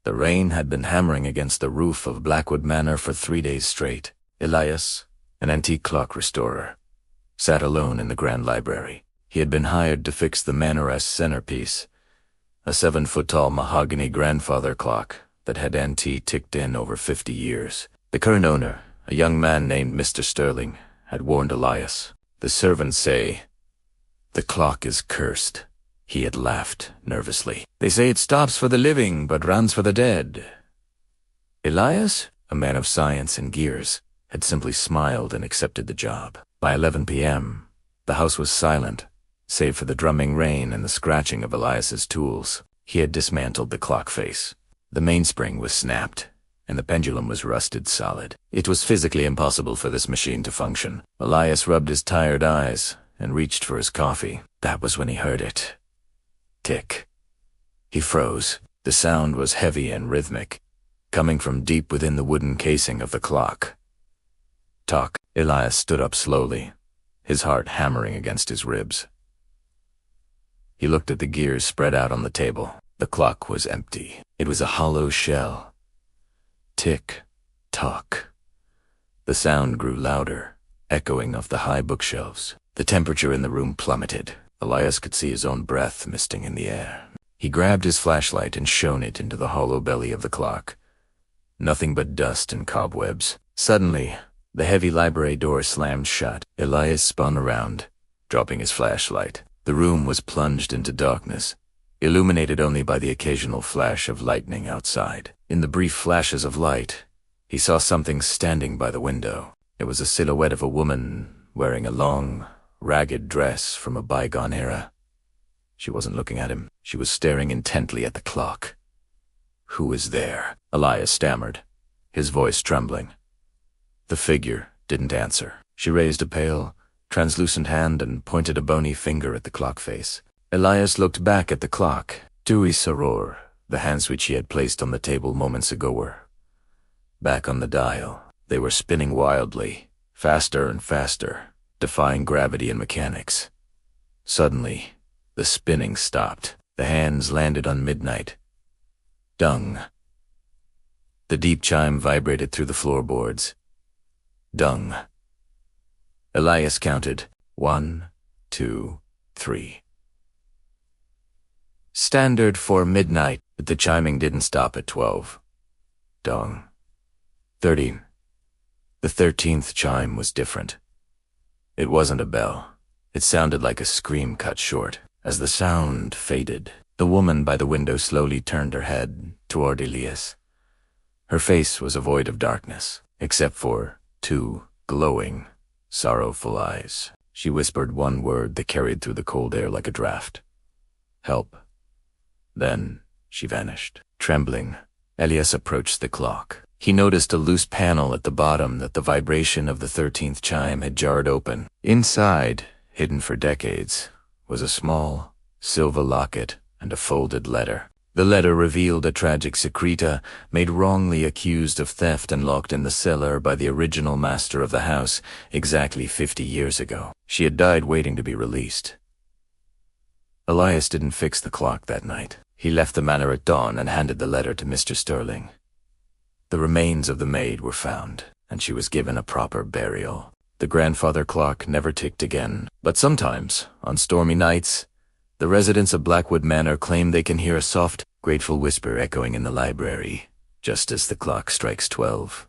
The rain had been hammering against the roof of Blackwood Manor for 3 days straight. Elias, an antique clock restorer, sat alone in the grand library. He had been hired to fix the manor's centerpiece, a 7-foot-tall mahogany grandfather clock that had ticked in over 50 years. The current owner, a young man named Mr. Sterling, had warned Elias. "The servants say the clock is cursed." He had laughed nervously. "They say it stops for the living but runs for the dead." Elias, a man of science and gears, had simply smiled and accepted the job. By 11 p.m., the house was silent, save for the drumming rain and the scratching of Elias's tools. He had dismantled the clock face. The mainspring was snapped, and the pendulum was rusted solid. It was physically impossible for this machine to function. Elias rubbed his tired eyes and reached for his coffee. That was when he heard it. Tick. He froze. The sound was heavy and rhythmic, coming from deep within the wooden casing of the clock. Tock. Elias stood up slowly, his heart hammering against his ribs. He looked at the gears spread out on the table. The clock was empty. It was a hollow shell. Tick, tock. The sound grew louder, echoing off the high bookshelves. The temperature in the room plummeted. Elias could see his own breath misting in the air. He grabbed his flashlight and shone it into the hollow belly of the clock. Nothing but dust and cobwebs. Suddenly, the heavy library door slammed shut. Elias spun around, dropping his flashlight. The room was plunged into darkness, illuminated only by the occasional flash of lightning outside. In the brief flashes of light, he saw something standing by the window. It was a silhouette of a woman wearing a long, ragged dress from a bygone era. She wasn't looking at him. She was staring intently at the clock. "Who is there?" Elias stammered, his voice trembling. The figure didn't answer. She raised a pale, translucent hand and pointed a bony finger at the clock face. Elias looked back at the clock. Tui Soror, the hands which he had placed on the table moments ago, were back on the dial. They were spinning wildly, faster and faster, defying gravity and mechanics. Suddenly, the spinning stopped. The hands landed on midnight. Dung. The deep chime vibrated through the floorboards. Dung. Elias counted 1, 2, 3. Standard for midnight, but the chiming didn't stop at 12. Dung. 13. The 13th chime was different. It wasn't a bell. It sounded like a scream cut short. As the sound faded, the woman by the window slowly turned her head toward Elias. Her face was a void of darkness, except for 2 glowing, sorrowful eyes. She whispered one word that carried through the cold air like a draft. "Help." Then she vanished. Trembling, Elias approached the clock. He noticed a loose panel at the bottom that the vibration of the 13th chime had jarred open. Inside, hidden for decades, was a small, silver locket and a folded letter. The letter revealed a tragic secreta made wrongly accused of theft and locked in the cellar by the original master of the house exactly 50 years ago. She had died waiting to be released. Elias didn't fix the clock that night. He left the manor at dawn and handed the letter to Mr. Sterling. The remains of the maid were found, and she was given a proper burial. The grandfather clock never ticked again, but sometimes, on stormy nights, the residents of Blackwood Manor claim they can hear a soft, grateful whisper echoing in the library, just as the clock strikes 12.